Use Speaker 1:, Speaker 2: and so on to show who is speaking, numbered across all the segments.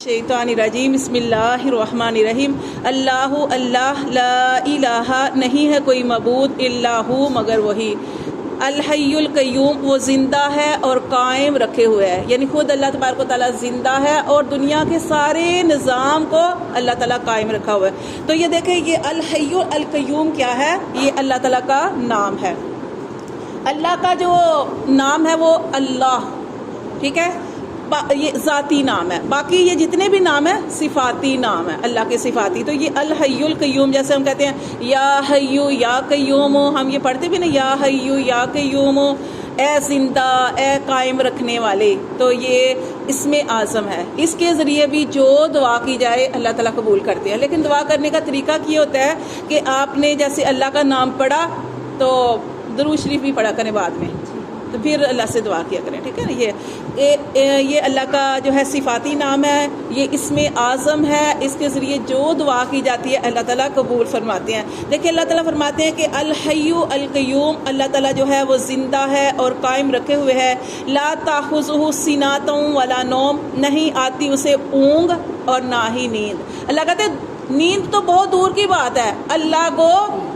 Speaker 1: شیطان الرجیم بسم اللہ الرحمن الرحیم اللہ اللہ لا الہ نہیں ہے کوئی معبود الا ہو مگر وہی الحی القیوم وہ زندہ ہے اور قائم رکھے ہوئے ہے، یعنی خود اللہ تبارک و تعالیٰ زندہ ہے اور دنیا کے سارے نظام کو اللہ تعالیٰ قائم رکھا ہوا ہے۔ تو یہ دیکھیں یہ الحی القیوم کیا ہے، یہ اللہ تعالیٰ کا نام ہے۔ اللہ کا جو نام ہے وہ اللہ، ٹھیک ہے، یہ ذاتی نام ہے، باقی یہ جتنے بھی نام ہیں صفاتی نام ہے اللہ کے صفاتی۔ تو یہ الحی القیوم، جیسے ہم کہتے ہیں یا حیو یا قیوم، ہم یہ پڑھتے بھی نا یا حیو یا قیوم، اے زندہ اے قائم رکھنے والے، تو یہ اسم اعظم ہے۔ اس کے ذریعے بھی جو دعا کی جائے اللہ تعالیٰ قبول کرتے ہیں، لیکن دعا کرنے کا طریقہ کیا ہوتا ہے کہ آپ نے جیسے اللہ کا نام پڑھا تو درود شریف بھی پڑھا کریں بعد میں، تو پھر اللہ سے دعا کیا کریں، ٹھیک ہے نا۔ یہ اللہ کا جو ہے صفاتی نام ہے، یہ اسم اعظم ہے، اس کے ذریعے جو دعا کی جاتی ہے اللہ تعالیٰ قبول فرماتے ہیں۔ دیکھیں اللہ تعالیٰ فرماتے ہیں کہ الحی القیوم، اللہ تعالیٰ جو ہے وہ زندہ ہے اور قائم رکھے ہوئے ہے۔ لا تاخذہ سنۃ ولا نوم، نہیں آتی اسے اونگ اور نہ ہی نیند۔ اللہ کہتے ہیں نیند تو بہت دور کی بات ہے، اللہ کو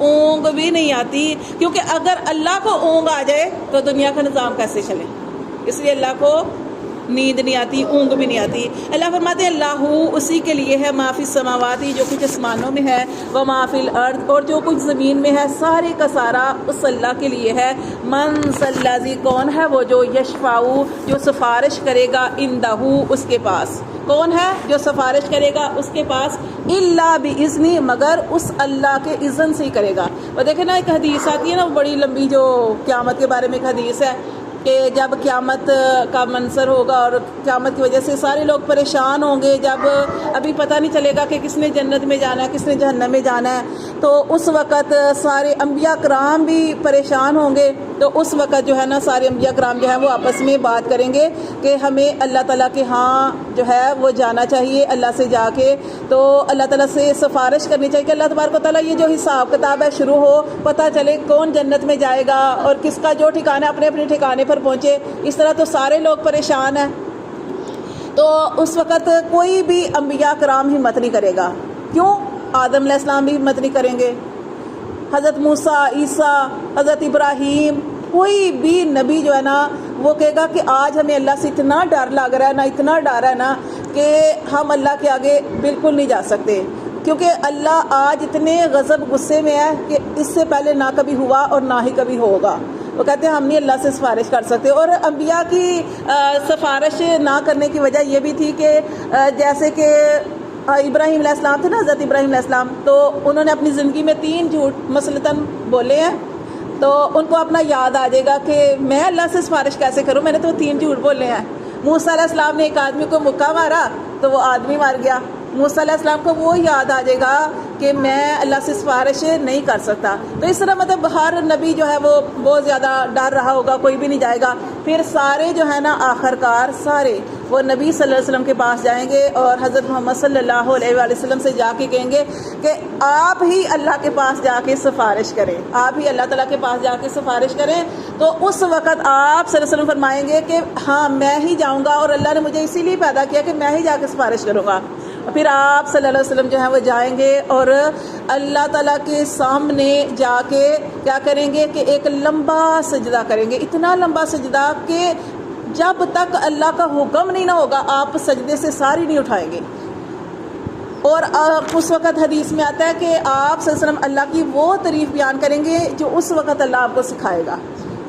Speaker 1: اونگ بھی نہیں آتی، کیونکہ اگر اللہ کو اونگ آ جائے تو دنیا کا نظام کیسے چلے، اس لیے اللہ کو نیند نہیں آتی، اونگ بھی نہیں آتی۔ اللہ فرماتے ہیں اللہ اسی کے لیے ہے ما فی السماواتی، جو کچھ آسمانوں میں ہے، و ما فی الارض، اور جو کچھ زمین میں ہے، سارے کا سارا اس اللہ کے لیے ہے۔ من ذی، کون ہے وہ جو یشفعو، جو سفارش کرے گا، عندہ، اس کے پاس، کون ہے جو سفارش کرے گا اس کے پاس، الا باذنی، مگر اس اللہ کے اذن سے ہی کرے گا۔ اور دیکھیں نا ایک حدیث آتی ہے نا بڑی لمبی، جو قیامت کے بارے میں ایک حدیث ہے کہ جب قیامت کا منظر ہوگا اور قیامت کی وجہ سے سارے لوگ پریشان ہوں گے، جب ابھی پتہ نہیں چلے گا کہ کس نے جنت میں جانا ہے کس نے جہنم میں جانا ہے، تو اس وقت سارے انبیاء کرام بھی پریشان ہوں گے۔ تو اس وقت جو ہے نا سارے انبیاء کرام جو ہے وہ آپس میں بات کریں گے کہ ہمیں اللہ تعالیٰ کے ہاں جو ہے وہ جانا چاہیے، اللہ سے جا کے تو اللہ تعالیٰ سے سفارش کرنی چاہیے کہ اللہ تبارک و تعالیٰ یہ جو حساب کتاب ہے شروع ہو، پتہ چلے کون جنت میں جائے گا اور کس کا جو ٹھکانہ اپنے اپنے ٹھکانے پر پہنچے۔ اس طرح تو سارے لوگ پریشان ہیں، تو اس وقت کوئی بھی انبیاء کرام ہمت نہیں کرے گا۔ کیوں؟ آدم علیہ السلام بھی ہمت نہیں کریں گے، حضرت موسیٰ، عیسیٰ، حضرت ابراہیم، کوئی بھی نبی جو ہے نا وہ کہے گا کہ آج ہمیں اللہ سے اتنا ڈر لگ رہا ہے نا، اتنا ڈر ہے نا کہ ہم اللہ کے آگے بالکل نہیں جا سکتے، کیونکہ اللہ آج اتنے غضب غصے میں ہے کہ اس سے پہلے نہ کبھی ہوا اور نہ ہی کبھی ہوگا۔ وہ کہتے ہیں ہم نہیں اللہ سے سفارش کر سکتے۔ اور انبیاء کی سفارش نہ کرنے کی وجہ یہ بھی تھی کہ جیسے کہ ابراہیم علیہ السلام تھے نا، حضرت ابراہیم علیہ السلام، تو انہوں نے اپنی زندگی میں 3 جھوٹ مثلاً بولے ہیں، تو ان کو اپنا یاد آ جائے گا کہ میں اللہ سے سفارش کیسے کروں، میں نے تو 3 جھوٹ بولے ہیں۔ موسیٰ علیہ السلام نے ایک آدمی کو مکہ مارا تو وہ آدمی مار گیا، موسیٰ علیہ السلام کو وہ یاد آ جائے گا کہ میں اللہ سے سفارش نہیں کر سکتا۔ تو اس طرح مطلب ہر نبی جو ہے وہ بہت زیادہ ڈر رہا ہوگا، کوئی بھی نہیں جائے گا۔ پھر سارے جو ہے نا آخر کار سارے وہ نبی صلی اللہ علیہ وسلم کے پاس جائیں گے اور حضرت محمد صلی اللہ علیہ وآلہ وسلم سے جا کے کہیں گے کہ آپ ہی اللہ کے پاس جا کے سفارش کریں، آپ ہی اللہ تعالیٰ کے پاس جا کے سفارش کریں۔ تو اس وقت آپ صلی اللہ علیہ وسلم فرمائیں گے کہ ہاں میں ہی جاؤں گا، اور اللہ نے مجھے اسی لیے پیدا کیا کہ میں ہی جا کے سفارش کروں گا۔ پھر آپ صلی اللہ علیہ وسلم جو ہے وہ جائیں گے اور اللہ تعالیٰ کے سامنے جا کے کیا کریں گے کہ ایک لمبا سجدہ کریں گے، اتنا لمبا سجدہ کہ جب تک اللہ کا حکم نہیں نہ ہوگا آپ سجدے سے ساری نہیں اٹھائیں گے۔ اور اس وقت حدیث میں آتا ہے کہ آپ صلی اللہ علیہ وسلم اللہ کی وہ تعریف بیان کریں گے جو اس وقت اللہ آپ کو سکھائے گا۔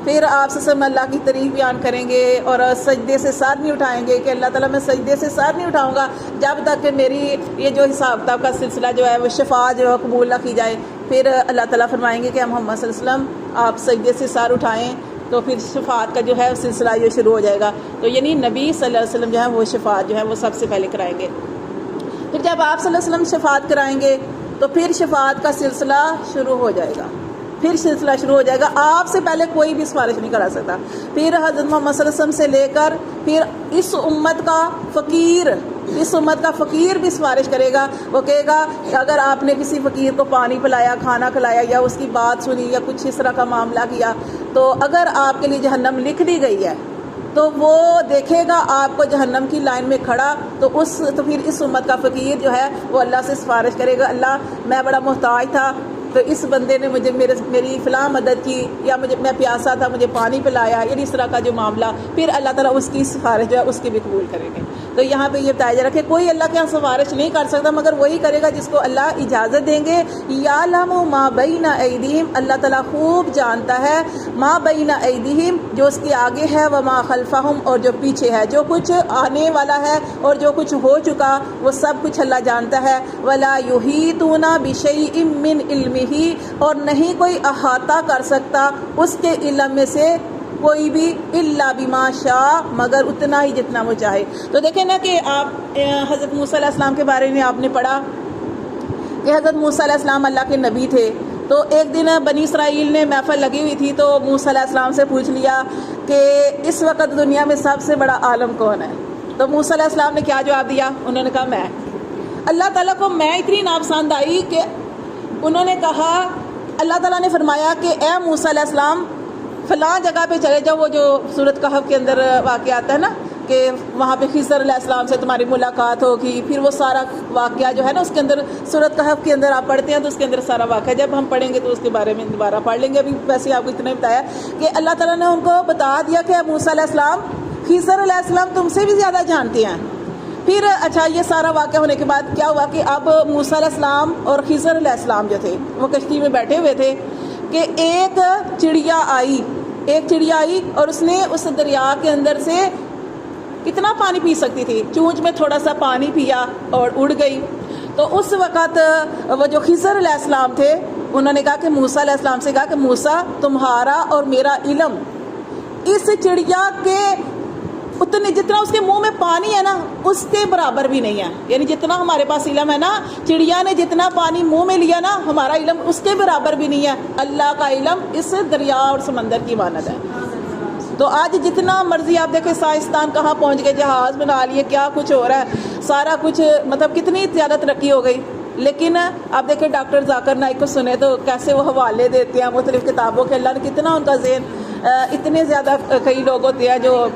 Speaker 1: پھر آپ صلی اللہ علیہ وسلم اللہ کی تعریف بیان کریں گے اور سجدے سے سر نہیں اٹھائیں گے کہ اللہ تعالیٰ میں سجدے سے سر نہیں اٹھاؤں گا جب تک کہ میری یہ جو حساب کتاب کا سلسلہ جو ہے وہ شفاعت جو ہے قبول نہ کی جائے۔ پھر اللہ تعالیٰ فرمائیں گے کہ محمد صلی اللہ علیہ وسلم آپ سجدے سے سر اٹھائیں، تو پھر شفاعت کا جو ہے سلسلہ یہ شروع ہو جائے گا۔ تو یعنی نبی صلی اللہ علیہ وسلم جو ہے وہ شفاعت جو ہے وہ سب سے پہلے کرائیں گے۔ پھر جب آپ صلی اللہ علیہ وسلم شفاعت کرائیں گے تو پھر شفاعت کا سلسلہ شروع ہو جائے گا، پھر سلسلہ شروع ہو جائے گا، آپ سے پہلے کوئی بھی سفارش نہیں کرا سکتا۔ پھر حضرت محمد صلی اللہ علیہ وسلم سے لے کر پھر اس امت کا فقیر بھی سفارش کرے گا۔ وہ کہے گا کہ اگر آپ نے کسی فقیر کو پانی پلایا، کھانا کھلایا، یا اس کی بات سنی یا کچھ اس طرح کا معاملہ کیا، تو اگر آپ کے لیے جہنم لکھ دی گئی ہے تو وہ دیکھے گا آپ کو جہنم کی لائن میں کھڑا، تو پھر اس امت کا فقیر جو ہے وہ اللہ سے سفارش کرے گا، اللہ میں بڑا محتاج تھا تو اس بندے نے مجھے میری فلاں مدد کی، یا میں پیاسا تھا مجھے پانی پلایا، یعنی اس طرح کا جو معاملہ، پھر اللہ تعالیٰ اس کی سفارش جو ہے اس کی بھی قبول کریں گے۔ تو یہاں پہ یہ بتایا جا رہا ہے کہ کوئی اللہ کے یہاں سفارش نہیں کر سکتا مگر وہی کرے گا جس کو اللہ اجازت دیں گے۔ یعلم ما بین ایدیہم، اللہ تعالیٰ خوب جانتا ہے ما بین ایدیہم، جو اس کے آگے ہے، وما خلفہم، اور جو پیچھے ہے، جو کچھ آنے والا ہے اور جو کچھ ہو چکا وہ سب کچھ اللہ جانتا ہے۔ ولا یحیطون بشیء من علمہ، اور نہیں کوئی احاطہ کر سکتا اس کے علم میں سے کوئی بھی، الا بما شاء، مگر اتنا ہی جتنا وہ چاہے۔ تو دیکھیں نا کہ آپ حضرت موسیٰ علیہ السلام کے بارے میں آپ نے پڑھا کہ حضرت موسیٰ علیہ السلام اللہ کے نبی تھے، تو ایک دن بنی اسرائیل نے محفل لگی ہوئی تھی، تو موسیٰ علیہ السلام سے پوچھ لیا کہ اس وقت دنیا میں سب سے بڑا عالم کون ہے؟ تو موسیٰ علیہ السلام نے کیا جواب دیا؟ انہوں نے کہا میں۔ اللہ تعالیٰ کو میں اتنی ناپسند آئی کہ انہوں نے کہا، اللہ تعالیٰ نے فرمایا کہ اے موسیٰ علیہ السلام فلاں جگہ پہ چلے جاؤ، وہ جو سورۃ کہف کے اندر واقعہ آتا ہے نا کہ وہاں پہ خضر علیہ السلام سے تمہاری ملاقات ہوگی، پھر وہ سارا واقعہ جو ہے نا اس کے اندر سورۃ کہف کے اندر آپ پڑھتے ہیں تو اس کے اندر سارا واقعہ، جب ہم پڑھیں گے تو اس کے بارے میں دوبارہ پڑھ لیں گے، ابھی ویسے آپ کو اتنا ہی بتایا کہ اللہ تعالیٰ نے ان کو بتا دیا کہ موسیٰ علیہ السلام خضر علیہ السلام تم سے بھی زیادہ جانتے ہیں۔ پھر اچھا یہ سارا واقعہ ہونے کے بعد کیا ہوا کہ اب موسیٰ علیہ السلام اور خضر علیہ السلام جو تھے وہ کشتی میں بیٹھے ہوئے تھے کہ ایک چڑیا آئی اور اس نے اس دریا کے اندر سے کتنا پانی پی سکتی تھی، چونچ میں تھوڑا سا پانی پیا اور اڑ گئی۔ تو اس وقت وہ جو خضر علیہ السلام تھے انہوں نے کہا کہ موسیٰ علیہ السلام سے کہا کہ موسیٰ تمہارا اور میرا علم اس چڑیا کے اتنے جتنا اس کے منہ میں پانی ہے نا اس کے برابر بھی نہیں ہے، یعنی جتنا ہمارے پاس علم ہے نا، چڑیا نے جتنا پانی منہ میں لیا نا ہمارا علم اس کے برابر بھی نہیں ہے۔ اللہ کا علم اس دریا اور سمندر کی مانند ہے۔ تو آج جتنا مرضی آپ دیکھیں سائنسدان کہاں پہنچ گئے، جہاز بنا لیے، کیا کچھ ہو رہا ہے، سارا کچھ مطلب کتنی زیادہ ترقی ہو گئی، لیکن آپ دیکھیں ڈاکٹر ذاکر نائک کو سنے تو کیسے وہ حوالے دیتے ہیں مختلف کتابوں کے، اللہ نے کتنا ان کا ذہن، اتنے زیادہ کئی لوگ ہوتے ہیں جو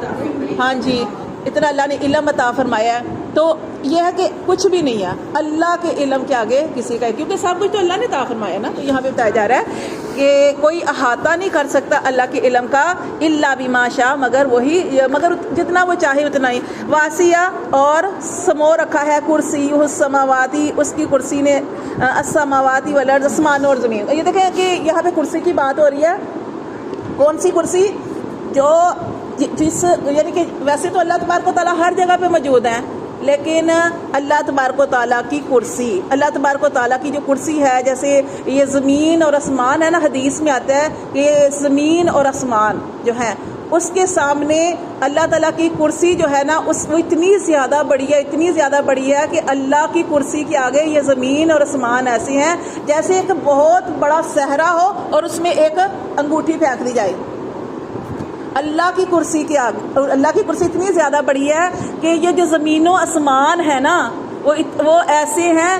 Speaker 1: ہاں جی اتنا اللہ نے علم عطا فرمایا ہے۔ تو یہ ہے کہ کچھ بھی نہیں ہے اللہ کے علم کے آگے کسی کا ہے، کیونکہ سب کچھ تو اللہ نے عطا فرمایا نا۔ تو یہاں پہ بتایا جا رہا ہے کہ کوئی احاطہ نہیں کر سکتا اللہ کے علم کا، الا بما شاء، مگر جتنا وہ چاہے اتنا ہی۔ واسیہ، اور سمو رکھا ہے کرسی السماواتی، اس کی کرسی نے السماواتی والارض، آسمان اور زمین۔ یہ دیکھیں کہ یہاں پہ کرسی کی بات ہو رہی ہے، کون سی کرسی؟ جو یعنی کہ ویسے تو اللہ تبارک و تعالیٰ ہر جگہ پہ موجود ہیں، لیکن اللہ تبارک و تعالیٰ کی کرسی، اللہ تبارک و تعالیٰ کی جو کرسی ہے، جیسے یہ زمین اور آسمان ہے نا، حدیث میں آتا ہے کہ زمین اور آسمان جو ہے اس کے سامنے اللہ تعالیٰ کی کرسی جو ہے نا وہ اتنی زیادہ بڑی ہے کہ اللہ کی کرسی کے آگے یہ زمین اور آسمان ایسے ہیں جیسے ایک بہت بڑا صحرا ہو اور اس میں ایک انگوٹھی پھینک دی جائے۔ اللہ کی کرسی کے آگے، اللہ کی کرسی اتنی زیادہ بڑی ہے کہ یہ جو زمین و آسمان ہے نا وہ ایسے ہیں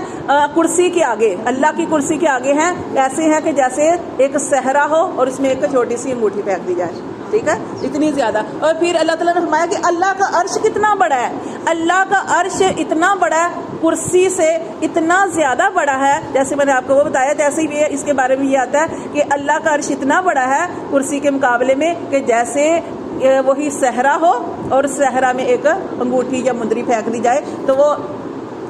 Speaker 1: کرسی کے آگے، اللہ کی کرسی کے آگے ہیں، ایسے ہیں کہ جیسے ایک صحرا ہو اور اس میں ایک چھوٹی سی انگوٹھی پھینک دی جائے، ٹھیک ہے، اتنی زیادہ۔ اور پھر اللہ تعالیٰ نے فرمایا کہ اللہ کا عرش کتنا بڑا ہے، اللہ کا عرش اتنا بڑا ہے، کرسی سے اتنا زیادہ بڑا ہے، جیسے میں نے آپ کو وہ بتایا، جیسے ہی اس کے بارے میں یہ آتا ہے کہ اللہ کا عرش اتنا بڑا ہے کرسی کے مقابلے میں کہ جیسے وہی صحرا ہو اور صحرا میں ایک انگوٹھی یا مندری پھینک دی جائے تو وہ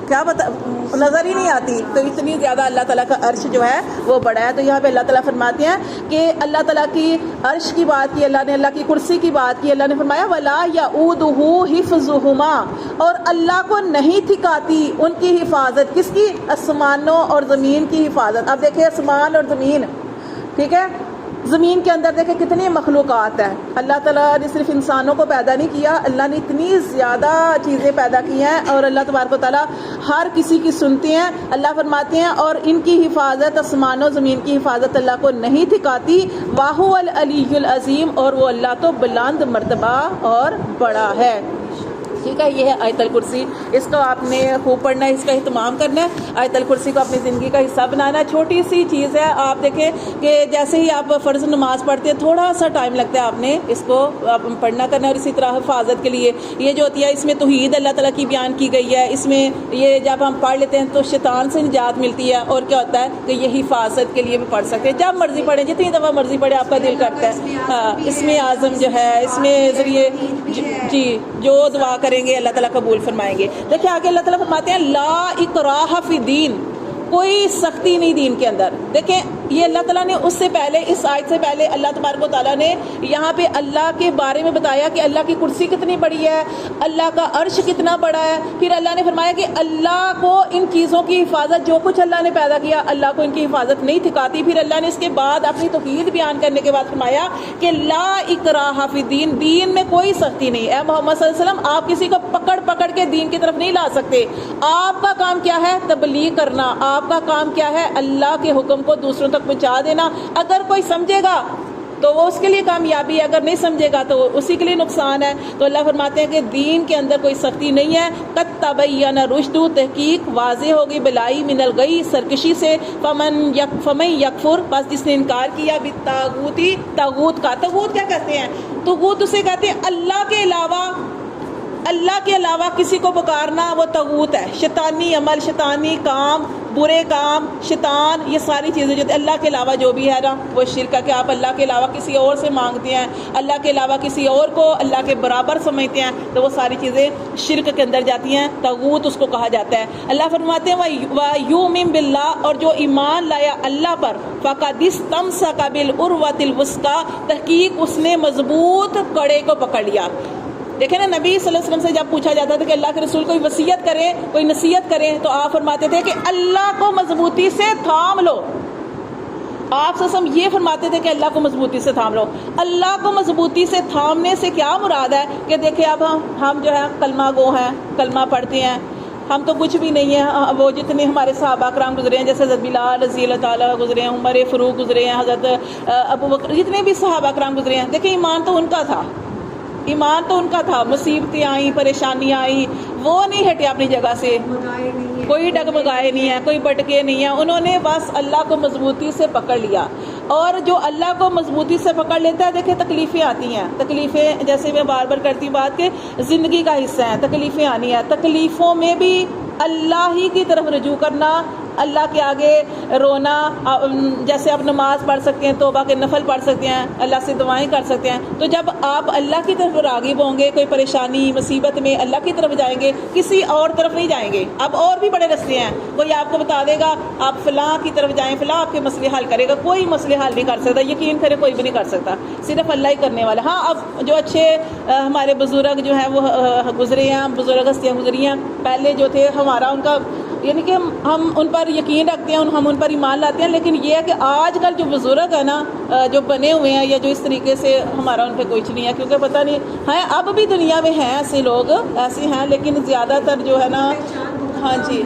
Speaker 1: کیا نظر ہی نہیں آتی۔ تو اتنی زیادہ اللہ تعالیٰ کا عرش جو ہے وہ بڑا ہے۔ تو یہاں پہ اللہ تعالیٰ فرماتے ہیں کہ اللہ تعالیٰ کی عرش کی بات کی اللہ نے، اللہ کی کرسی کی بات کی، اللہ نے فرمایا وَلَا يَؤُودُهُ حِفْظُهُمَا، اور اللہ کو نہیں تھکاتی ان کی حفاظت، کس کی؟ آسمانوں اور زمین کی حفاظت۔ اب دیکھیں آسمان اور زمین، ٹھیک ہے، زمین کے اندر دیکھیں کتنی مخلوقات ہیں، اللہ تعالیٰ نے صرف انسانوں کو پیدا نہیں کیا، اللہ نے اتنی زیادہ چیزیں پیدا کی ہیں اور اللہ تبارک و تعالیٰ ہر کسی کی سنتے ہیں۔ اللہ فرماتے ہیں اور ان کی حفاظت، آسمانوں زمین کی حفاظت اللہ کو نہیں تھکاتی، وَهُوَ الْعَلِيُّ الْعَظِيمُ، اور وہ اللہ تو بلند مرتبہ اور بڑا ہے۔ ٹھیک ہے، یہ ہے آیت الکرسی. اس کو آپ نے خوب پڑھنا ہے، اس کا اہتمام کرنا ہے. آیت الکرسی کو اپنی زندگی کا حصہ بنانا ہے. چھوٹی سی چیز ہے. آپ دیکھیں کہ جیسے ہی آپ فرض نماز پڑھتے ہیں تھوڑا سا ٹائم لگتا ہے آپ نے اس کو پڑھنا کرنا ہے. اور اسی طرح حفاظت کے لیے یہ جو ہوتی ہے، اس میں توحید اللہ تعالیٰ کی بیان کی گئی ہے. اس میں یہ جب ہم پڑھ لیتے ہیں تو شیطان سے نجات ملتی ہے. اور کیا ہوتا ہے کہ یہ حفاظت کے لیے بھی پڑھ سکتے ہیں، جب مرضی پڑھیں، جتنی دفعہ مرضی پڑھیں آپ کا دل کرتا ہے. ہاں، اسم اعظم جو ہے، اس میں ذریعے جی جو دعا کریں گے اللہ تعالیٰ قبول فرمائیں گے. دیکھیں آگے اللہ تعالیٰ فرماتے ہیں لا اکراہ فی الدین، کوئی سختی نہیں دین کے اندر. دیکھیں یہ اللہ تعالیٰ نے اس سے پہلے، اس آیت سے پہلے اللہ تبارک و تعالیٰ نے یہاں پہ اللہ کے بارے میں بتایا کہ اللہ کی کرسی کتنی بڑی ہے، اللہ کا عرش کتنا بڑا ہے. پھر اللہ نے فرمایا کہ اللہ کو ان چیزوں کی حفاظت، جو کچھ اللہ نے پیدا کیا اللہ کو ان کی حفاظت نہیں ٹھکاتی. پھر اللہ نے اس کے بعد اپنی توحید بیان کرنے کے بعد فرمایا کہ لا اکراہ فی الدین، دین میں کوئی سختی نہیں. اے محمد صلی اللہ علیہ وسلم آپ کسی کو پکڑ کے دین کی طرف نہیں لا سکتے. آپ کا کام کیا ہے؟ تبلیغ کرنا. آپ کا کام کیا ہے؟ اللہ کے حکم کو دوسروں تک پہنچا دینا. اگر کوئی سمجھے گا تو وہ اس کے لیے کامیابی ہے، اگر نہیں سمجھے گا تو اسی کے لیے نقصان ہے. تو اللہ فرماتے ہیں کہ دین کے اندر کوئی سختی نہیں ہے. قد تبین رشد، تحقیق واضح ہوگی، بلائی من الغی، سرکشی سے. فمن یکفر، بس جس نے انکار کیا، بالطاغوتی، طاغوت کا. طاغوت کیا کہتے ہیں؟ طاغوت اسے کہتے ہیں اللہ کے علاوہ کسی کو پکارنا، وہ طاغوت ہے. شیطانی عمل، شیطانی کام، برے کام، شیطان، یہ ساری چیزیں جو اللہ کے علاوہ جو بھی ہے نا وہ شرک ہے. کہ آپ اللہ کے علاوہ کسی اور سے مانگتے ہیں، اللہ کے علاوہ کسی اور کو اللہ کے برابر سمجھتے ہیں، تو وہ ساری چیزیں شرک کے اندر جاتی ہیں. طاغوت اس کو کہا جاتا ہے. اللہ فرماتے ہیں وَيُؤْمِن بِاللَّهِ، اور جو ایمان لایا اللہ پر، فَقَدِ اسْتَمْسَكَ بِالْعُرْوَةِ الْوُثْقَىٰ، تحقیق اس نے مضبوط کڑے کو پکڑ لیا. دیکھیں نا، نبی صلی اللہ علیہ وسلم سے جب پوچھا جاتا تھا کہ اللہ کے رسول کوئی وصیت کرے، کوئی نصیحت کرے، تو آپ فرماتے تھے کہ اللہ کو مضبوطی سے تھام لو. آپ صلی اللہ علیہ وسلم یہ فرماتے تھے کہ اللہ کو مضبوطی سے تھام لو. اللہ کو مضبوطی سے تھامنے سے کیا مراد ہے کہ دیکھیں اب ہم جو ہے کلمہ گو ہیں، کلمہ پڑھتے ہیں، ہم تو کچھ بھی نہیں ہیں. وہ جتنے ہمارے صحابہ کرام گزرے ہیں، جیسے حضرت بلال رضی اللہ تعالیٰ گزرے ہیں، عمر فاروق گزرے ہیں، حضرت ابو بکر، جتنے بھی صحابہ کرام گزرے ہیں، دیکھیں ایمان تو ان کا تھا، ایمان تو ان کا تھا. مصیبتیں آئیں، پریشانیاں آئیں، وہ نہیں ہٹے اپنی جگہ سے، کوئی ڈگمگائے نہیں ہے، کوئی بٹکے نہیں ہیں. انہوں نے بس اللہ کو مضبوطی سے پکڑ لیا. اور جو اللہ کو مضبوطی سے پکڑ لیتا ہے، دیکھیں تکلیفیں آتی ہیں. تکلیفیں جیسے میں بار بار کرتی ہوں بات کہ زندگی کا حصہ ہیں، تکلیفیں آنی ہیں. تکلیفوں میں بھی اللہ ہی کی طرف رجوع کرنا، اللہ کے آگے رونا. جیسے آپ نماز پڑھ سکتے ہیں، توبہ کے نفل پڑھ سکتے ہیں، اللہ سے دعائیں کر سکتے ہیں. تو جب آپ اللہ کی طرف راغب ہوں گے، کوئی پریشانی مصیبت میں اللہ کی طرف جائیں گے، کسی اور طرف نہیں جائیں گے. اب اور بھی بڑے رستے ہیں، کوئی آپ کو بتا دے گا آپ فلاں کی طرف جائیں، فلاں آپ کے مسئلے حل کرے گا. کوئی مسئلے حل نہیں کر سکتا، یقین کرے کوئی بھی نہیں کر سکتا، صرف اللہ ہی کرنے والا. ہاں اب جو اچھے ہمارے بزرگ جو ہیں وہ گزرے ہیں، بزرگ ہستیاں گزری ہیں پہلے جو تھے، ہمارا ان کا یعنی کہ ہم ان پر یقین رکھتے ہیں، ہم ان پر ایمان لاتے ہیں. لیکن یہ ہے کہ آج کل جو بزرگ ہیں نا، جو بنے ہوئے ہیں یا جو اس طریقے سے، ہمارا ان پہ کچھ نہیں ہے. کیونکہ پتہ نہیں ہے، اب بھی دنیا میں ہیں ایسے لوگ، ایسے ہیں، لیکن زیادہ تر جو ہے نا، ہاں جی.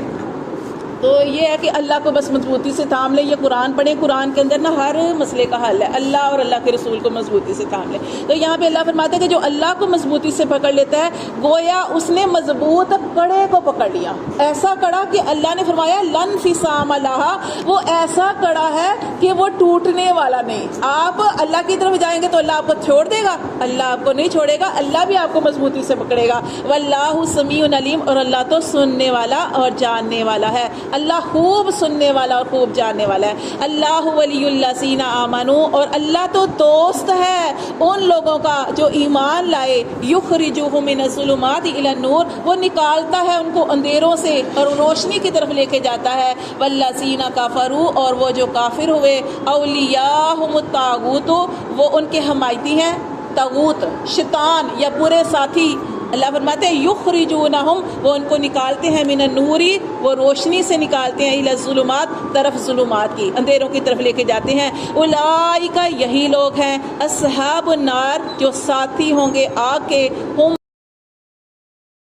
Speaker 1: تو یہ ہے کہ اللہ کو بس مضبوطی سے تھام لیں. یہ قرآن پڑھیں، قرآن کے اندر نا ہر مسئلے کا حل ہے. اللہ اور اللہ کے رسول کو مضبوطی سے تھام لیں. تو یہاں پہ اللہ فرماتا ہے کہ جو اللہ کو مضبوطی سے پکڑ لیتا ہے، گویا اس نے مضبوط کڑے کو پکڑ لیا. ایسا کڑا کہ اللہ نے فرمایا لن فسام لہا، وہ ایسا کڑا ہے کہ وہ ٹوٹنے والا نہیں. آپ اللہ کی طرف جائیں گے تو اللہ آپ کو چھوڑ دے گا؟ اللہ آپ کو نہیں چھوڑے گا، اللہ بھی آپ کو مضبوطی سے پکڑے گا. واللہ سمیع علیم، اور اللہ تو سننے والا اور جاننے والا ہے. اللہ خوب سننے والا اور خوب جاننے والا ہے. اللہ ولی الذین آمنوا، اور اللہ تو دوست ہے ان لوگوں کا جو ایمان لائے. یخرجوہم من الظلمات الی النور، وہ نکالتا ہے ان کو اندھیروں سے اور روشنی کی طرف لے کے جاتا ہے. والذین کفروا، اور وہ جو کافر ہوئے، اولیاءہم الطاغوت، وہ ان کے حمایتی ہیں طاغوت، شیطان یا برے ساتھی. اللہ فرماتے ہیں یخرجونہم، وہ ان کو نکالتے ہیں، من النوری، وہ روشنی سے نکالتے ہیں، الی الظلمات، طرف ظلمات کی، اندھیروں کی طرف لے کے جاتے ہیں. اولئک، یہی لوگ ہیں، اصحاب النار، جو ساتھی ہوں گے آگ کے، ہم